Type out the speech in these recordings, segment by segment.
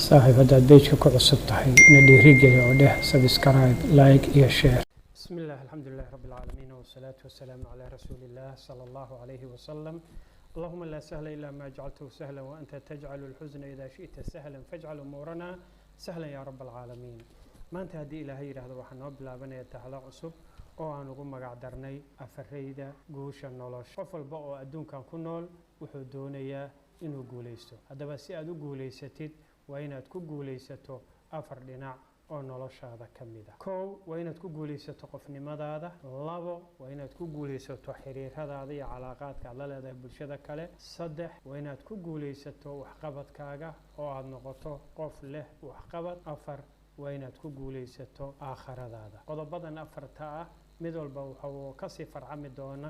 صاحب هذا بيجك كعصب تحي ندي رجلي وده سبسكرايب لايك يا شير. بسم الله الحمد لله رب العالمين والصلاة والسلام على رسول الله صلى الله عليه وسلم. اللهم لا سهل إلا ما جعلته سهلا وأنت تجعل الحزن إذا شئت سهلا فاجعل أمورنا سهلا يا رب العالمين. ما أنت هدي إلهي هذا وحنا بلابنا يتحلى عصب oo aan ugu magac darnay afareyda guusha nolosha. qof walba oo adduunkan ku nool wuxuu doonayaa inuu guuleysto. haddaba si aad u guuleysatid waa inaad ku guuleysato afar dhinac oo noloshaada ka mid ah. kow waa inaad ku guuleysato qofnimadaada. labo waa inaad ku guuleysato xiriiradaada iyo calaaqaadka aad la leedahay bulshada kale. saddex waa inaad ku guuleysato waxqabadkaaga oo aad noqoto qof leh waxqabad. afar waa inaad ku guuleysato aakhiradaada. qodobadan afarta ah mid walba wuxuu ka sii farcami doona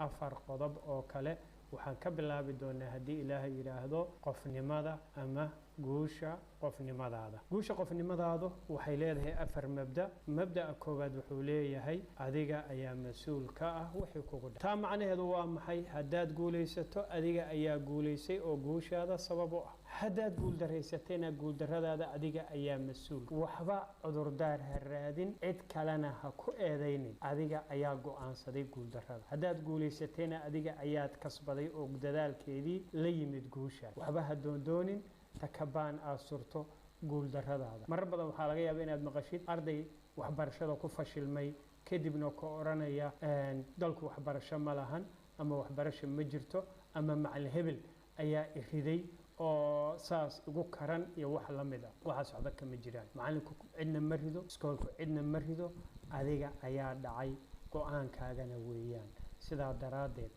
afar qodob oo kale. waxaan ka bilaabi doonaa haddii ilaahay yiraahdo qofnimada ama guusha qofnimadaada. guusha qofnimadaadu waxay leedahay afar mabda. mabda'a koowaad wuxuu leeyahay adiga ayaa mas-uul ka ah wixii kugu dhacay. taa macnaheedu waa maxay? haddaad guuleysato adiga ayaa guuleysay oo guushaada sabab u ah. haddaad guuldareysatayna guuldarradaada adiga ayaa mas-uul. waxba cudurdaar ha raadin, cid kalena ha ku eedaynin. adiga ayaa go'aansaday guuldarrada. haddaad guuleysatayna adiga ayaad kasbaday oo dadaalkeedii la yimid guusha. waxba ha doondoonin takabaan aad surto guuldarradaada. marar badan waxaa laga yaabaa inaad maqashid arday waxbarashada ku fashilmay kadibna ka oranaya dalku waxbarasho ma lahan ama waxbarasho ma jirto ama macallin hebel ayaa iriday oo saas ugu karan iyo wax la mid ah. waxa socda kama jiraan. macallinku cidna ma rido, iskoolku cidna ma rido, adiga ayaa dhacay, go'aankaagana weeyaan. sidaa daraadeed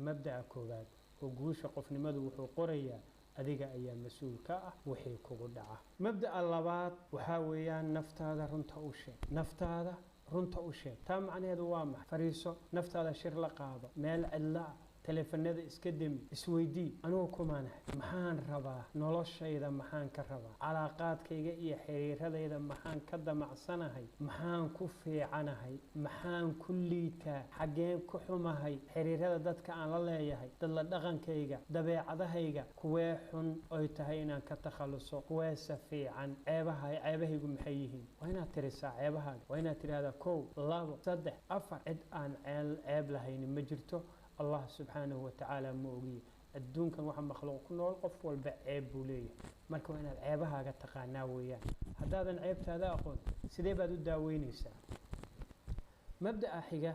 mabda'a koowaad oo guusha qofnimadu wuxuu qorayaa adiga ayaa mas-uul ka ah wixii kugu dhaca. mabda'a labaad waxaa weeyaan naftaada runta u sheeg. naftaada runta u sheeg. taa macnaheedu waa maxay? fariiso, naftaada shir la qaado, meel cidla ah, teleefanada iska demi, isweydii anigu kumaanahay, maxaan rabaa noloshayda, maxaan ka rabaa calaaqaadkayga iyo xiriiradayda, maxaan ka damacsanahay, maxaan ku fiicanahay, maxaan ku liitaa, xaggeen ku xumahay, xiriirada dadka aan la leeyahay, dad la dhaqankayga, dabeecadahayga kuwee xun oy tahay inaan ka takhaluso, kuweese fiican, ceebahaygu maxay yihiin. waa inaad tirisaa ceebahaaga. waa inaad tidhaahdaa 1 2 3 4 cid aan ceeb lahaynin ma jirto. الله سبحانه وتعالى موجي الدون كان واحد مخلوق كنا قف والبعيب بوليه مركو هنا العيبها قد تقانا وياه. هذا العيب هذا أقول سيدي بدو داويني سا. مبدأ حاجة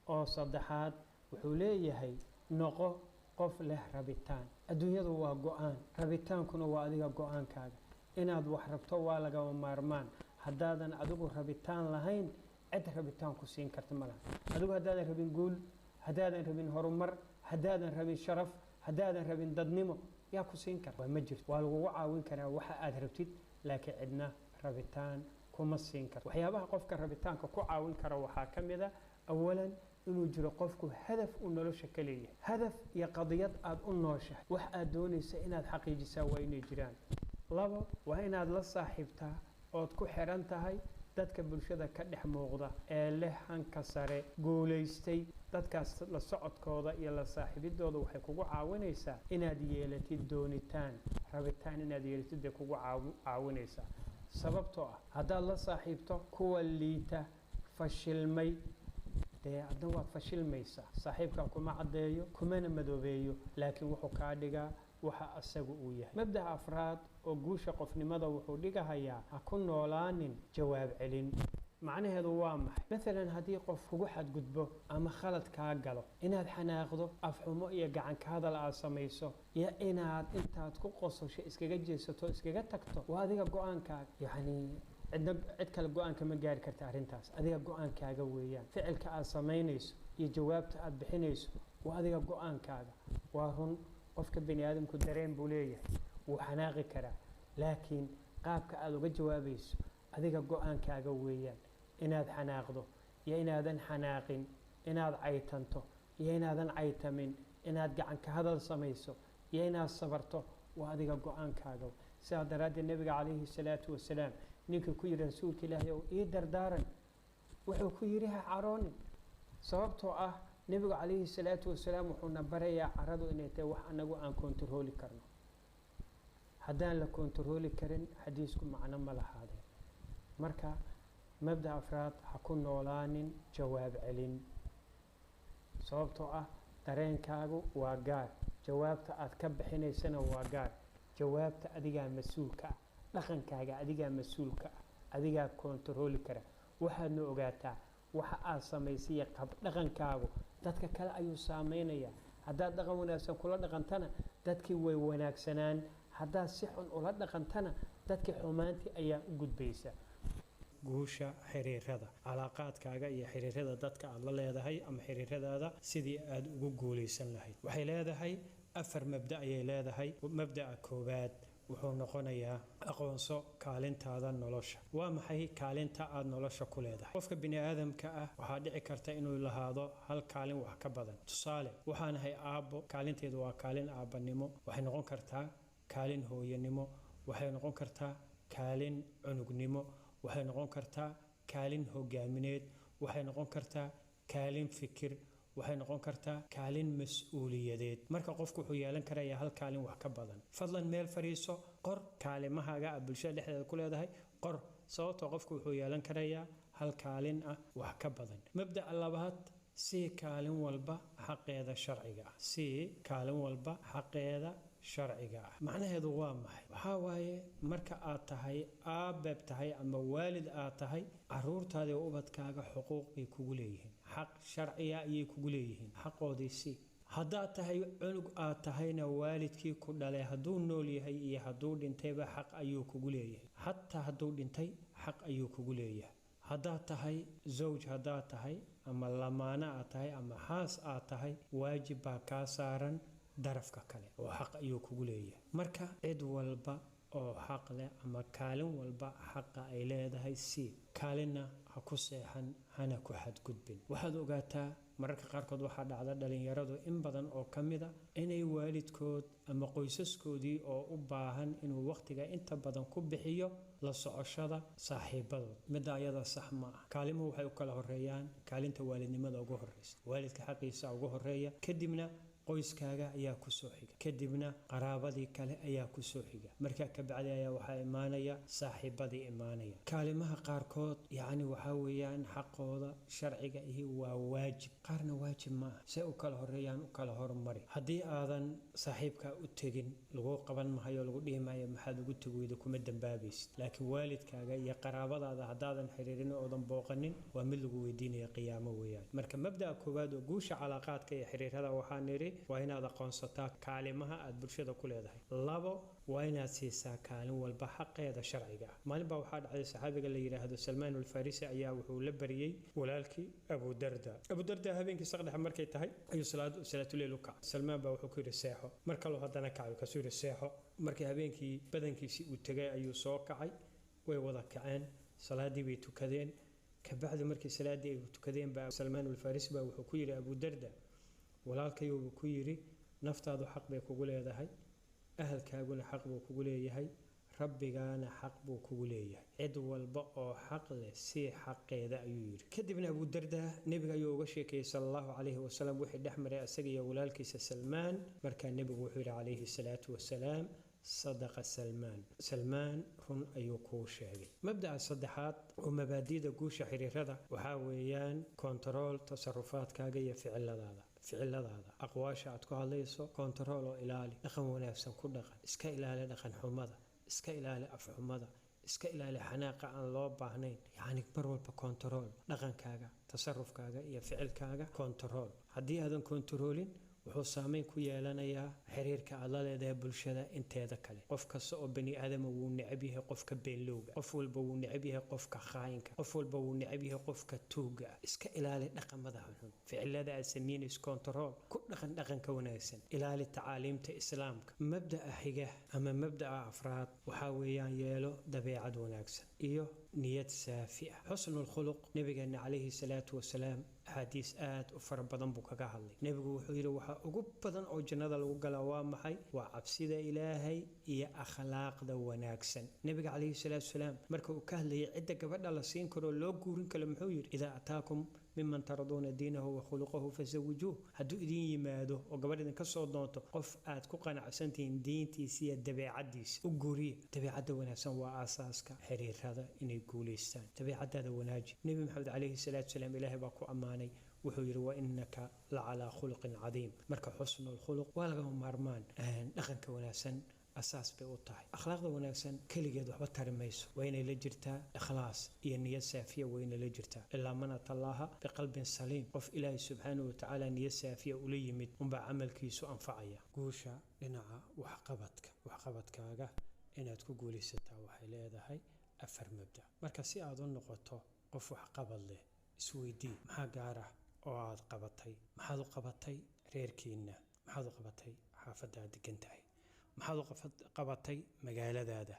أو صدحات وحوليه هي نقو قف له ربيتان. الدنيا ذو قوان ربيتان كنا وادي قوان كذا. إن هذا وحربته ولا جو مارمان. هذا أدوق ربيتان لهين عد ربيتان كوسين كرتملا. أدوق هذا ربين قول هدادا ربين هرمر، هدادا ربين شرف، هدادا ربين ضدنمو يا كوسين كر ومجر والوعى وينكر وحا أدربتيد لكن عندنا ربيتان كومسين كر وحيابها قفك ربيتان كوعى وينكر وحا كمذا. أولا إنه يجري قفك هدف إنه شكلية، هدف يا قضية أب النوشة وحا دوني سئنا الحقيقي سوى إنه جيران. لابو وهنا لا صاحبتها أو تكو حيرانتها dadka bulshada ka dhex muuqda ee leh hanka sare guuleystay dadkaas la socodkooda iyo la saaxiibidooda waxay kugu caawinaysaa inaad yeelatid doonitaan rabitaan inaad yeelatid bay kugu caawinaysaa. sababtoo ah haddaad la saaxiibto kuwa liita fashilmay dee adna waad fashilmaysaa. saaxiibka kuma caddeeyo kumana madoobeeyo laakiin wuxuu kaa dhigaa waxa asagu uu yahay. mabda'a afraad oo guusha qofnimada wuxuu dhigahayaa ha ku noolaanin jawaab celin. macnaheedu waa maxay? maalan haddii qof kugu xadgudbo ama khalad kaa galo inaad xanaaqdo, afxumo iyo gacan ka hadal aad samayso iyo inaad intaad ku qososho iskaga jeesato iskaga tagto waa adiga go'aankaaga. yacni cid kale go'aanka ma gaari karta arrintaas. adiga go'aankaaga weeyaan. ficilka aad samaynayso iyo jawaabta aad bixinayso waa adiga go'aankaaga. waa run qofka bini aadamku dareen buu leeyahay, wuu xanaaqi karaa, laakiin qaabka aad uga jawaabayso adiga go'aankaaga weeyaan. inaad xanaaqdo iyo inaadan xanaaqin, inaad caytanto iyo inaadan caytamin, inaad gacan ka hadal samayso iyo inaad sabarto waa adiga go'aankaaga. sidaa daraaddeed nabiga calayhi salaatu wasalaam ninkii ku yidhi rasuulka ilaahay oo ii dardaaran wuxuu ku yidhi ha caroonin. sababtoo ah nabigu calayhi salaatu wasalaam wuxuuna barayaa caradu inay tahay wax anagu aan kontarooli karno. haddaan la kontarooli karin xadiisku macno ma lahaadeen. marka mabda afraad ha ku noolaanin jawaab celin, sababtoo ah dareenkaagu waa gaar, jawaabta aad ka bixinaysana waa gaar. jawaabta adigaa mas-uulka ah, dhaqankaaga adigaa mas-uulka ah, adigaa kontarooli kara. waxaadna ogaataa waxa aad samaysay qab dhaqankaagu dadka kale ayuu saameynayaa. haddaad dhaqan wanaagsan kula dhaqantana dadkii way wanaagsanaan, haddaad si xun ula dhaqantana dadkii xumaantii ayaa u gudbaysa. guusha xiriirada, calaaqaadkaaga iyo xiriirada dadka aad la leedahay ama xiriiradaada sidii aad ugu guulaysan lahayd waxay leedahay 4 mabda ayay leedahay. mabda'a koowaad wuxuu noqonayaa aqoonso kaalintaada nolosha. waa maxay kaalinta aad nolosha ku leedahay? qofka bini aadamka ah waxaa dhici karta inuu lahaado hal kaalin wax ka badan. tusaale, waxaan ahay aabbo, kaalinteedu waa kaalin aabbanimo. waxay noqon kartaa kaalin hooyanimo, waxay noqon kartaa kaalin cunugnimo, waxay noqon kartaa kaalin hogaamineed, waxay noqon kartaa kaalin fikir, waxay noqon kartaa kaalin mas'uuliyadeed. marka qofku wuxuu yeelan karayaa hal kaalin wax ka badan. fadlan meel fariiso, qor kaalimahaaga aad bulshada dhexdeeda ku leedahay, qor, sababtoo qofku wuxuu yeelan karayaa hal kaalin ah wax ka badan. mabda'a labaad, sii kaalin walba xaqeeda sharciga ah. sii kaalin walba xaqeeda sharciga ah. macnaheedu waa maxay? waxaa waaye marka aad tahay aabbeeb tahay ama waalid aad tahay, caruurtaada iyo ubadkaaga xuquuq bay kugu leeyihiin, xaq sharciya ayay kugu leeyihiin, xaqoodii sii. haddaad tahay cunug aad tahayna waalidkii ku dhalay hadduu nool yahay iyo hadduu dhintayba xaq ayuu kugu leeyahay. xataa hadduu dhintay xaq ayuu kugu leeyahay. haddaad tahay zawj, haddaad tahay ama lamaano aad tahay ama xaas aad tahay, waajib baa kaa saaran darafka kale oo xaq ayuu kugu leeyahay. marka cid walba oo xaq leh ama kaalin walba xaqa ay leedahay sii. kaalinna ha ku seexan, hana ku xadgudbin. waxaad ogaataa mararka qaarkood waxaa dhacda dhalinyaradu in badan oo ka mida inay waalidkood ama qoysaskoodii oo u baahan inuu waqtiga inta badan ku bixiyo la socoshada saaxiibadood. midda ayada sax ma ah. kaalimuhu waxay u kala horeeyaan. kaalinta waalidnimada ugu horeysa, waalidka xaqiisa ugu horeeya, kadibna qoyskaaga ayaa ku soo xiga, kadibna qaraabadii kale ayaa ku soo xiga, markaa ka bacdi ayaa waxaa imaanaya saaxiibadii imaanaya. kaalimaha qaarkood yacni waxaa weeyaan xaqooda sharciga ihi waa waajib, qaarna waajib ma aha. say u kala horeeyaan u kala hormari. haddii aadan saaxiibkaa u tegin lagu qaban mahayo, lagu dhihi maayo maxaad ugu tegweyda, kuma dambaabaysid. laakiin waalidkaaga iyo qaraabadaada haddaadan xiriirin oodan booqanin waa mid lagu weydiinaya qiyaamo weeyaan. marka mabda'a koowaad oo guusha calaaqaadka iyo xiriirada waxaa niri waa inaad aqoonsataa kaalimaha aad bulshada ku leedahay. 2 waa inaad siisaa kaalin walba xaqeeda sharciga ah. maalin baa waxaa dhacday saxaabiga la yiraahdo Salmaan al-Farisi ayaa wuxuu la bariyay walaalkii Abu Darda habeenkii saqdhex markay tahay ayuu salaatuleyl u kacay. Salmaan baa wuxuu ku yiri seexo, marka loo hadana kacay ka soo yiri seexo. markii habeenkii badankiisii uu tagay ayuu soo kacay, way wada kaceen, salaadii bay tukadeen. ka bacdi markii salaadii ay tukadeen baa Salmaan al-Farisi baa wuxuu ku yiri Abu Darda, walaalkaygu ku yiri naftaadu xaq bay kugu leedahay, ahalkaaguna xaq buu kugu leeyahay, rabbigaana xaq buu kugu leeyahay. cid walba oo xaq leh si xaqeeda ayuu yiri. kadibna Abu Darda nabiga ayuu uga sheekay sallallahu alayhi wasallam wixii dhaxmaray asaga iyo walaalkiisa Salmaan. markaa nabigu wuxuu yiri alayhi salaatu wasalaam, صدق سلمان رن أيوكو شاقي. مبدأ الصدحات ومبادئ قوش حريرة وحاويان كنترول تصرفات كاقية فعل هذا أقواش عتكوها ليسو كنترول إلالي دخن ونفسا كل دخن إسكا إلالي دخن حمضة إسكا إلالي أف حمضة إسكا إلالي حناقة عن الله باهنين يعني برول بكنترول دخن كاقا تصرف كاقا يا فعل كاقا كنترول هدي هذا كنترولين wuxuu saameyn ku yeelanayaa xiriirka aad la leedahay bulshada inteeda kale. qof kasta oo bani aadam uu necab yahay qofka beenlowga, qof walba uu necab yahay qofka khaayinka, qof walba uu necab yahay qofka tuuga. iska ilaali dhaqamada xun, ficilada aad sameynayso control ku dhaqanka wanaagsan, ilaali tacaaliimta islaamka. mabda'a xiga ama mabda'a afraad waxa weeyaan yeelo dabeecad wanaagsan iyo niyad saafi ah. xusnul khuluq nabigeena calayhi salaatu wasalaam حديث آت وفر بدن بوكا هاللي نبي وحير وحا بدن أو جنة الوجلا وامحي وعبسيد إلهي يا أخلاق ذا وناكسن. نبي عليه الصلاة والسلام مركو كهلي عدة قبل الله سين كرو لو جورن كلام حوير إذا أتاكم miman taraduuna diinahu wa khuluquhu fazawijuuh hadduu idin yimaado oo gabadh idin ka soo doonto qof aad ku qanacsantihiin diintiisa iyo dabeecadiisa u guuriya dabeecadda wanaagsan waa aasaaska xiriirada inay guulaystaan dabeecadaada wanaaji nabi maxamed calayhi salaatu wasalaam ilaahay baa ku ammaanay wuxuu yiri wa innaka la ala khuluqin cadiim marka xusnul khuluq waa laga maarmaan dhaqanka wanaagsan أساس بأوتاي أخلاق وناكسن كل جد وحبة ترميس وين لجرتا إخلاص نية سافية وين لجرتا إلا من الله بقلب سليم قف إلهي سبحانه وتعالى نية سافية ولي يمد ومبع عمل كيسو أنفعية قوشا لنعا وحقبتك أجا إن تقولي ستا وحيلة هذا هاي أفر مبدأ مركزي أظن نقطة قف وحقبل له سويدي محاجارة أو قبطي محاذو قبطي ريركينا محاذو قبطي حافظة دقنتاي maxaad u qabatay magaaladaada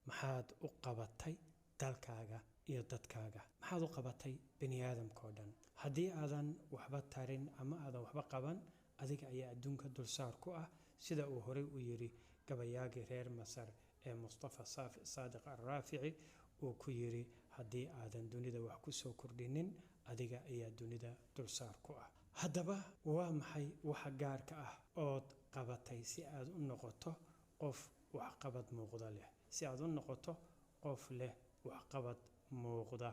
maxaad u qabatay dalkaaga iyo dadkaaga maxaad u qabatay bani aadamka oo dhan haddii aadan waxba tarin ama aadan waxba qaban adiga ayaa adduunka dulsaar ku ah sida uu horey u yiri gabayaagii reer masar ee mustafa saadiq arraafici uu ku yiri haddii aadan dunida wax ku soo kordhinin adiga ayaa dunida dulsaar ku ah haddaba waa maxay waxa gaarka ah ood qabatay si aad u noqoto qof wax qabad muuqda leh si aad u noqoto qof leh wax qabad muuqda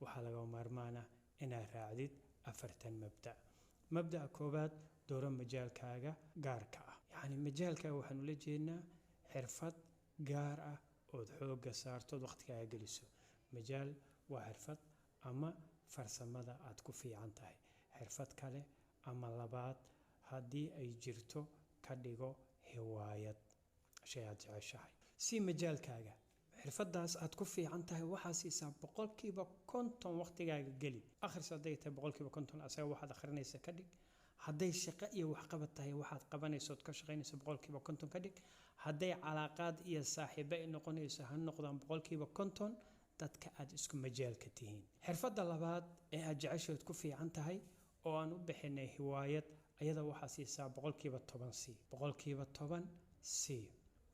waxa laga maarmaana inaad raacdid afartan mabda koobaad dooro majaalkaaga gaarka ah yani majaalkaaga waxaanu la jeednaa xirfad gaar ah ood xooga saarto waqtigaaga geliso majaal waa xirfad ama farsamada aad ku fiican tahay xirfad kale ama labaad haddii ay jirto ka dhigo hiwaayad shay aad jeceshahay si majaalkaaga xirfadaas aad ku fiican tahay waxaa siisaa 50% waqtigaaga geli akhris haday tahay 50% asaga waxaad akhrinaysa ka dhig hadday shaqo iyo wax qabad tahay waxaad qabanayso ka shaqaynayso 50% ka dhig hadday calaaqaad iyo saaxiibo ay noqonayso ha noqdaan 50% dadka aad isku majaalka tihiin xirfadda labaad ee aad jeceshahay ku fiican tahay oo aan u bixinay hiwaayad ayada waxaa siisaa 10%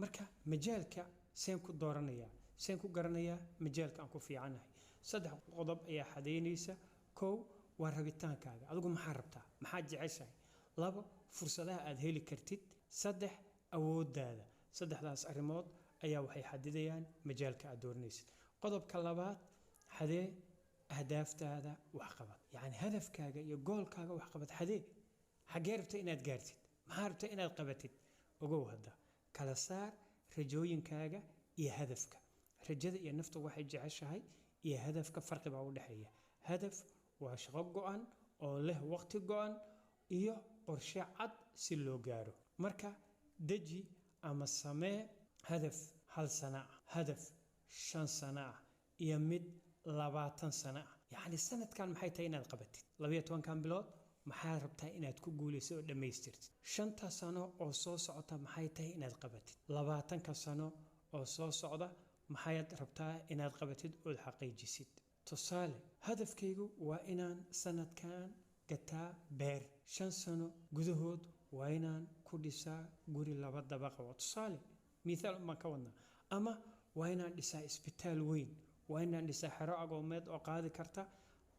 marka majaalka seen ku dooranaya seen ku garanaya majaalka aan ku fiicanahay saddex qodob ayaa xadeynaysa koow waa rabitaankaaga adigu maxaa rabtaa maxaa jeceshahay labo fursadaha aad heli kartid saddex awoodaada saddexdaas arrimood ayaa waxay xadidayaan majaalka aad dooranaysid qodobka labaad xadee ahdaaftaada wax qabad yani hadafkaaga iyo goolkaaga wax qabad xadee xagee rabta inaad gaartid maxaa rabta inaad qabatid ogow hadda kala saar rajooyinkaaga iyo hadafka rajada iyo naftu waxay jeceshahay iyo hadafka farqi baa u dhaxeeya hadaf waa shaqo go'an oo leh waqti go'an iyo qorshe cad si loo gaaro marka deji ama samee hadaf hal sano hadaf 5 sano iyo mid 20 sano yani sanadkan maxay tahay inaad qabatid 12 kan bilood maxaa rabtaa inaad ku guulayso oo dhameystirtid 5 sano oo soo socota maxay tahay inaad qabatid 20 sano oo soo socda maxay rabtaa inaad qabatid oo xaqiijisid tusaale hadafkaygu waa inaan sanadkan gataa beer 5 sano gudahood waa inaan ku dhisaa guri 2 dabaq oo tusaale midaal ma ka wadna ama waa inaan dhisaa isbitaal weyn waa inaan dhisaa xero agoomeed oo qaadi karta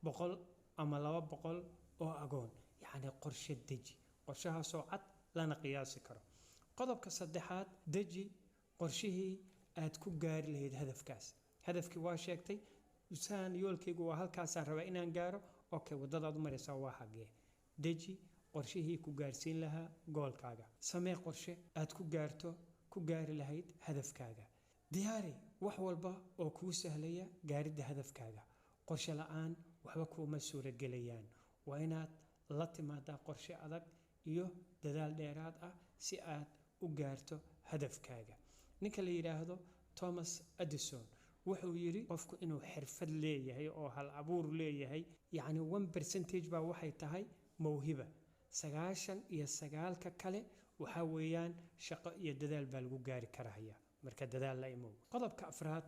100 ama 200 oo agoon yani qorshe deji qorshahaasoo cad lana qiyaasi karo qodobka saddexaad deji qorshihii aad ku gaari lahayd hadafkaas hadafkii waa sheegtay usaan yoolkaygu waa halkaasaan rabaa inaan gaaro okay wadadaad u maraysaa waa xagee deji qorshihii ku gaarsiin lahaa goolkaaga samee qorshe aad ku gaari lahayd hadafkaaga diyaari wax walba oo kuu sahlaya gaaridda hadafkaaga qorshe la'aan waxba kuma suuragelayaan waa inaad la timaadaa qorshe adag iyo dadaal dheeraad ah si aad u gaarto hadafkaaga ninka la yiraahdo Thomas Edison wuxuu yiri qofku inuu xirfad leeyahay oo hal abuur leeyahay yani 1% baa waxay tahay mawhiba 99 ka kale waxa weeyaan shaqo iyo dadaal baa lagu gaari karaa marka dadaal la imo qodobka afraad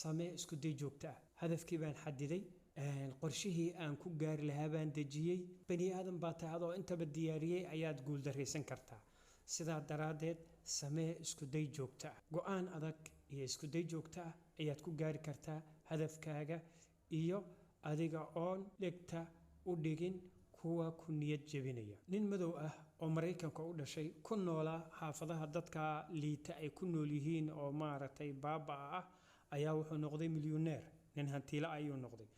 samee isku day joogto ah hadafkii baan xadiday qorshihii aan ku gaari lahaa baan dejiyay bani aadan baa taadoo intaba diyaariyay ayaad guul dareysan kartaa sidaa daraadeed samee isku day joogto ah go'aan adag iyo isku day joogto ah ayaad ku gaari kartaa hadafkaaga iyo adiga oon dhigta u dhigin kuwa ku niyad jebinaya nin madow ah oo Mareykanka u dhashay ku noolaa xaafadaha dadka liita ay ku nool yihiin oo maaragtay baaba ah ayaa wuxuu noqday milyaneer nin hantiila ayuu noqday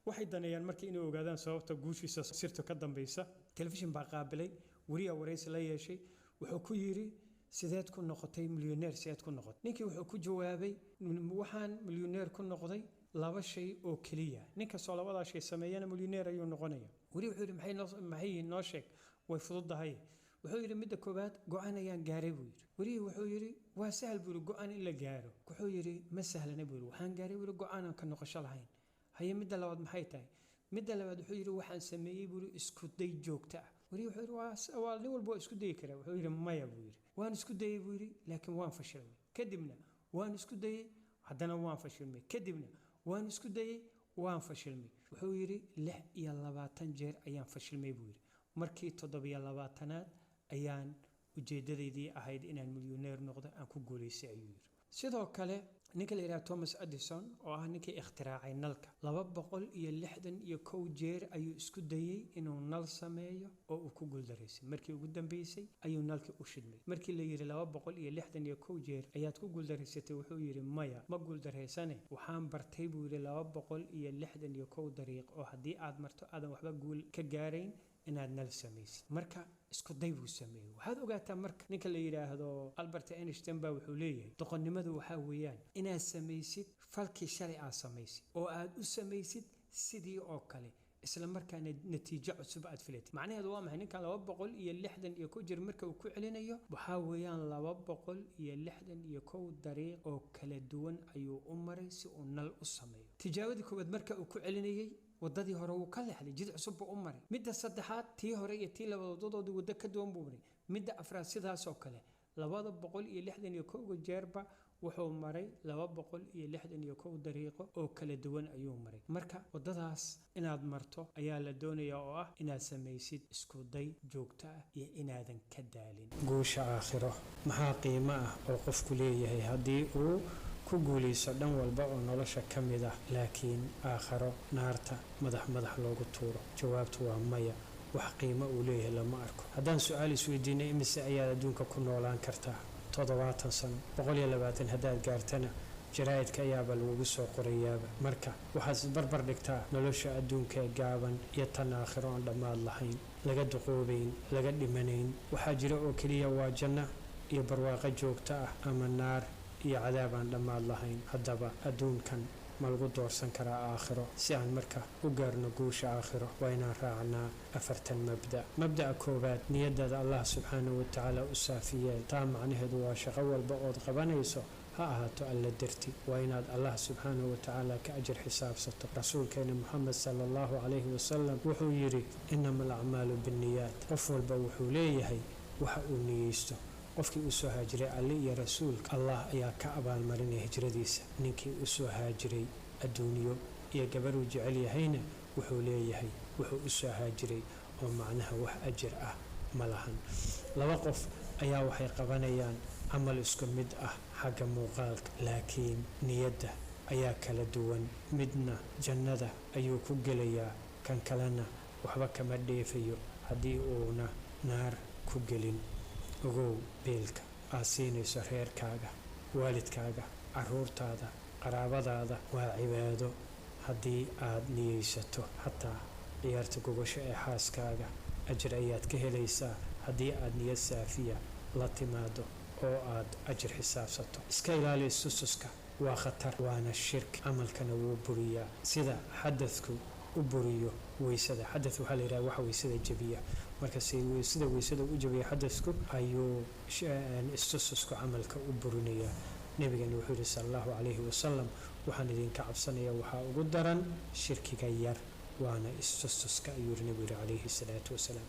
waxay danayaan markii inay ogaadaan sababta guushiisa sirta ka dambaysa telefishin baa qaabilay wariya wareysi la yeeshay wuxuu ku yiri sideed ku noqotay milyaneer sideed ku noqotay ninkii wuxuu ku jawaabay waxaan milyaneer ku noqday laba shay oo kaliya ninka soo labada shay sameeyana milyaneer ayuu noqonaya wari wuxuu yiri maxay noo sheeg way fududahay wuxuu yiri midda koobaad go'aan ayaan gaaray buu yiri wari wuxuu yiri waa sahal buu go'aan in la gaaro wuxuu yiri ma sahlana buu waxaan gaaray wari go'aan ka noqosho lahayn haye midda labaad maxay tahay midda labaad wuxuu yiri waxaan sameeyay buu isku day joogta wari wuxuu yiri waa nin walba isku day kara wuxuu yiri maya buu yiri waan isku dayay buu yiri laakiin waan fashilmay kadibna waan isku dayay haddana waan fashilmay kadibna waan isku dayay waan fashilmay wuxuu yiri 26 jeer ayaan fashilmay buu yiri markii 27aad ayaan ujeedadaydii ahayd inaan milyaneer noqdo aan ku guuleysay ayuu yiri sidoo kale ninka la yiraahdo Thomas Edison oo ah ninkii ikhtiraacay nalka 261 jeer ayuu isku dayay inuu nal sameeyo oo uu ku guuldareysay markii ugu dambeysay ayuu nalka u shidmay markii la yiri 261 jeer ayaad ku guuldareysatay wuxuu yiri maya ma guuldareysane waxaan bartay buu yiri 261 dariiq oo hadii aad marto aadan waxba guul ka gaarayn inaad nal samaysid marka isku day buu sameeyay waxaad ogaataa marka ninka la yiraahdo Albert Einstein baa wuxuu leeyahay doqonnimadu waxa weeyaan inaad samaysid falkii sharci samaysid oo aad u samaysid sidii oo kale isla markaana natiijo cusub aad filatay macnaheedu waa maxay ninka 261 jeer marka uu ku celinayo waxa weeyaan 261 dariiq oo kala duwan ayuu u maray si uu nal u sameeyo tijaabadii koowaad marka uu ku celinayay wadadii hore uu ka leexday jid cusub u maray midda saddexaad tii hore iyo tii labadood wada ka duwan buu maray midda afraad sidaas oo kale 261 jeerba wuxuu maray 261 dariiqo oo kala duwan ayuu maray marka wadadaas inaad marto ayaa la doonayaa oo ah inaad samaysid isku day joogto ah iyo inaadan ka daalin guusha aakhiro maxaa qiimo ah oo qofku leeyahay hadii uu ku guuleyso dhan walba oo nolosha kamid ah laakiin aakhiro naarta madax loogu tuuro jawaabtu waa maya wax qiimo uu leeyahay lama arko haddaan su'aal isweydiinay imise ayaa adduunka ku noolaan kartaa 70 sano 120 haddaad gaartana jaraa'idka ayaaba lagu soo qorayaaba marka waxaad barbar dhigtaa nolosha adduunka gaaban iyo tan aakhiro aan dhammaad lahayn laga duqoobayn laga dhimanayn waxaa jira oo kaliya waa janno iyo barwaaqo joogto ah ama naar iyo cadaab aan dhammaad lahayn haddaba adduunkan ma lagu doorsan karaa aakhiro si aan marka u gaarno guusha aakhiro waa inaan raacnaa 4 mabda'a koowaad niyadada Allah subxaanahu wa ta'ala u saafiyay taa macnaheedu waa shaqo walba oo qabanayso ha ahaato alla darti waa inaad Allah subxaanahu wa ta'ala ka ajir xisaabsato rasuulkeena Muhammad sallallahu alayhi wa sallam wuxuu yiri innamal a'maalu binniyat qof walba wuxuu leeyahay waxa uu niyeysto qofkii u soo haajiray Ali iyo rasuulka Allah ayaa ka abaalmarinay hijradiisa ninkii u soo haajiray adduunyo iyo gabar uu jecel yahayna wuxuu leeyahay wuxuu u soo haajiray oo macnaha wax ajir ah ma lahan laba qof ayaa waxay qabanayaan amal isku mid ah xagga muuqaalka laakiin niyadda ayaa kala duwan midna jannada ayuu ku gelayaa kan kalena waxba kama dheefayo haddii uuna naar ku gelin ogow beelka aad siinayso reerkaaga waalidkaaga caruurtaada qaraabadaada waa cibaado haddii aad niyeysato xataa ciyaarta gogosho ee xaaskaaga ajir ayaad ka helaysaa haddii aad niyad saafiya la timaado oo aad ajir xisaabsato iska ilaali sususka waa khatar waana shirki camalkana wuu buriyaa sida xadadku u buriyo weysada xadad waxa la yiraahdaa waxa weysada jabiya marka sida weysada u jabiya xadadku ayuu istususku camalka u burinaya nabigana wuxuu yiri sallallahu alayhi wa sallam waxaan idinka cabsanaya waxa ugu daran shirkiga yar وانا استسسك أيور النبي عليه الصلاة والسلام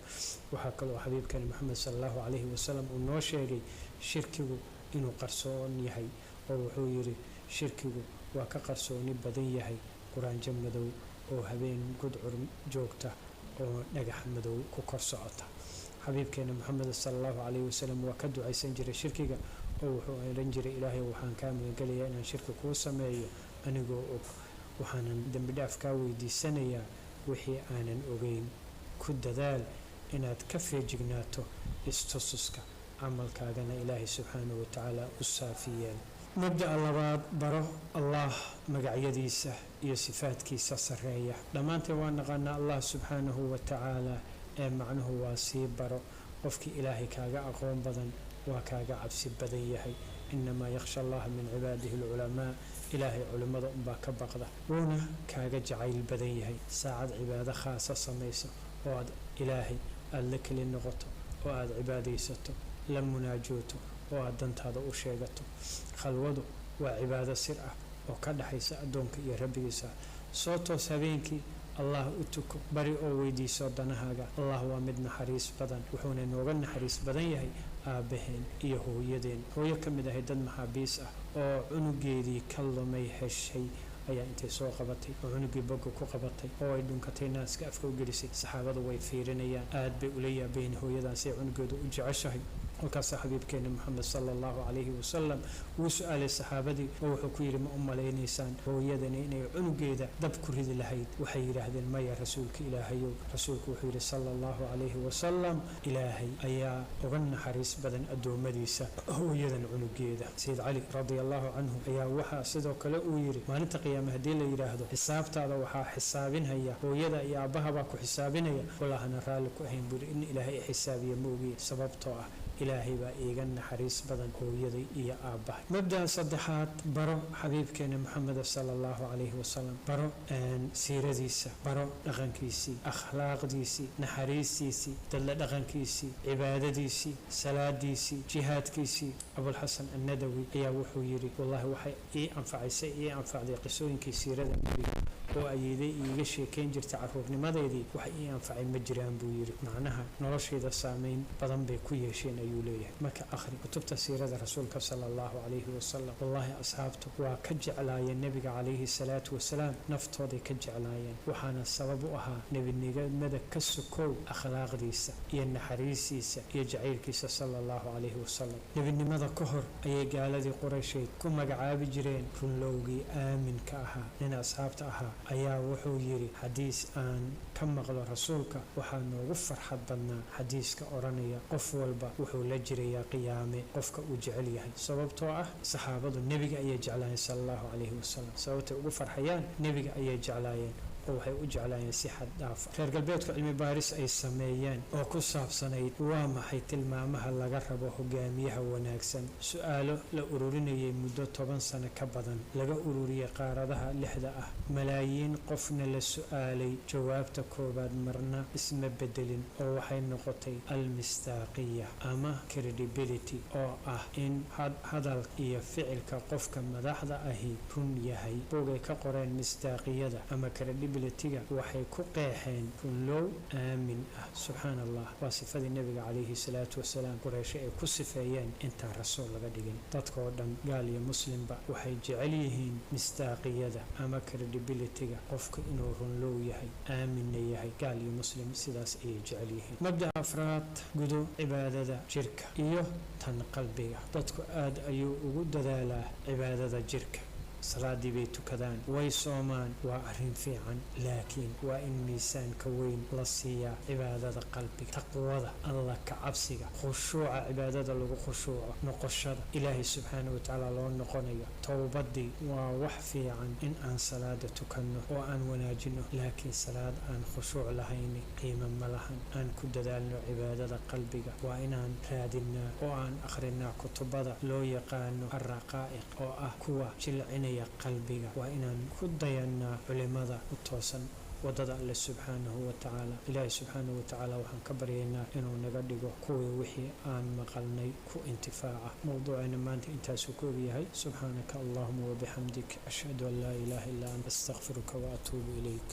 وحكى حبيب كان محمد صلى الله عليه وسلم إنه شيء شركه إنه قرصون يهي أو حويري شركه وكقرصون بدن يهي قرآن جمدو أو هبين قدعر جوكته أو نجح مدو كقرصاته حبيب كان محمد صلى الله عليه وسلم وكدو أي سنجر شركه أو رنجر إلهي وحان كامل قال لي أنا شركه كوسمي أنا جو وحنا دم بدأ أفكاري دي سنة wixii aanan ogeyn ku dadaal inaad ka feejignaato istususka camalkaagana ilaahay subxaanahu watacaala u saafiyeen. mabda'a labaad, baro allah magacyadiisa iyo sifaadkiisa sarreeya. dhammaanteen waa naqaanaa allah subxaanahu watacaala ee macnuhu waa sii baro. qofkii ilaahay kaaga aqoon badan waa kaaga cabsi badan yahay. inamaa yakhsha allaha min cibaadihi alculamaa. ilaahay culimmada unbaa ka baqda, wuuna kaaga jacayl badan yahay. saacad cibaado khaasa samayso oo aad ilaahay aada la keli noqoto, oo aada cibaadaysato, la munaajooto, oo aad dantaada u sheegato. khalwadu waa cibaado sir ah oo ka dhaxaysa addoonka iyo rabbigiisa. soo toos habeenkii, allah u tuko, bari oo weydiiso danahaaga. allah waa mid naxariis badan, wuxuuna inooga naxariis badan yahay aabbaheen iyo hooyadeen. hooyo ka mid ahay dad maxaabiis ah oo cunugeedii ka lumay heshay ayaa intay soo qabatay oo cunugii bogga ku qabatay oo ay dhunkatay naaska afka u gelisay. saxaabadu way fiirinayaan, aad bay ula yaabeen hooyadaas ay cunugeedu u jeceshahay. halkaasaa xabiibkeena moxamed sala allahu calayhi wasalam wuu su-aalay saxaabadii oo wuxuu ku yidhi, ma u malaynaysaan hooyadani inay cunugeeda dab ku ridi lahayd? waxay yidhaahdeen maya rasuulka ilaahayow. rasuulku wuxuu yidhi sala allahu calayhi wasalam, ilaahay ayaa uga naxariis badan addoommadiisa hooyadan cunugeeda. sayid cali radia allahu canhu ayaa waxaa sidoo kale uu yidhi, maalinta qiyaame haddii la yidhaahdo xisaabtaada waxaa xisaabinhaya hooyada iyo aabbahabaa ku xisaabinaya, walaahana raalli ku ahayn buuri in ilaahay xisaabiya ma ogiye, sababtoo ah ilaahay baa iiga naxariis badan hooyaday iyo aabbahay. mabda'a saddexaad, baro xabiibkeena moxameda sala allahu calayhi wasalam. baro siiradiisa, baro dhaqankiisii, akhlaaqdiisii, naxariistiisii, dadla dhaqankiisii, cibaadadiisii, salaadiisii, jihaadkiisii. abulxasan annadawi ayaa wuxuu yidhi, wallahi waxay ii anfacaysay ii anfacday qisooyinkii siirada nebiga oo ayeeday iiga sheekayn jirta caruurnimadeedii. wax ii anfacay ma jiraan buu yidhi, macnaha noloshayda saameyn badan bay ku yeesheen ayuu leeyahay. marka akhri kutubta siirada rasuulka sala allahu calayhi wasalam. wallahi asxaabtu waa ka jeclaayeen nebiga calayhi salaatu wasalaam, naftooday ka jeclaayeen. waxaana sabab u ahaa nebinimada ka sokow akhlaaqdiisa iyo naxariistiisa iyo jacaylkiisa sala allahu calayhi wasalam. nebinimada ka hor ayay gaaladii quraysheed ku magacaabi jireen runlowgii aaminka ahaa. nin asxaabta ahaa ayaa wuxuu yidhi, xadiis aan ka maqlo rasuulka waxaa noogu farxad badnaa xadiiska odhanaya, qof walba wuxuu la jirayaa qiyaame qofka uu jecel yahay. sababtoo ah saxaabadu nebiga ayay jeclaayeen sala allahu calayhi wasalam. sababtay ugu farxayaan nebiga ayay jeclaayeen oo waxay u jeclaayeen si xad dhaafa. reer galbeedku cilmi baaris ay sameeyeen oo ku saabsanayd waa maxay tilmaamaha laga rabo hogaamiyaha wanaagsan. su-aalo la ururinayay muddo 10 sano ka badan, laga ururiyey qaaradaha 6 ah. malaayiin qofna la su-aalay. jawaabta koowaad marna isma bedelin oo waxay noqotay almistaaqiya ama credibility, oo ah in hadal iyo ficilka qofka madaxda ahi run yahay. bogay ka qoreen mistaaqiyada ama credibility-ga waxay ku qeexeen runlow aamin ah. subxaan allah, waa sifadii nebiga calayhi salaatu wasalaam qurayshe ay ku sifeeyeen intaan rasuul laga dhigin. dadkoo dhan gaal iyo muslimba waxay jecel yihiin mistaaqiyada ama credibility-ga, qofka inuu runlow yahay, aaminna yahay. gaal iyo muslim sidaas ayay jecel yihiin. mabda'a afraad, gudo cibaadada jirka iyo tan qalbiga. dadku aad ayuu ugu dadaalaa cibaadada jirka. salaadii bay tukadaan, way soomaan, waa arrin fiican, laakiin waa in miisaanka weyn la siiyaa cibaadada qalbiga, taqwada, alla ka cabsiga, khushuuca, cibaadada lagu khushuuco, noqoshada ilaahay subxaana watacaala loo noqonayo, towbadii. waa wax fiican in aan salaada tukanno oo aan wanaajino, laakiin salaad aan khushuuc lahayni qiimo ma lahan. aan ku dadaalno cibaadada qalbiga, waa inaan raadinaa oo aan akhrinaa kutubada loo yaqaano alraqaa'iq oo ah kuwa jilcinaya qalbiga. waa inaan ku dayanaa culimada u toosan wadada alle subxaanahu watacaala. ilaahay subxaanahu watacaala waxaan ka baryaynaa inuu naga dhigo kuwii wixii aan maqalnay ku intifaaca. mowduuceena maanta intaasuu ka ogyahay. subxaanaka allahuma wabixamdik, ashhadu an laa ilaaha illaa anta, astaqfiruka wa atuubu ilayk.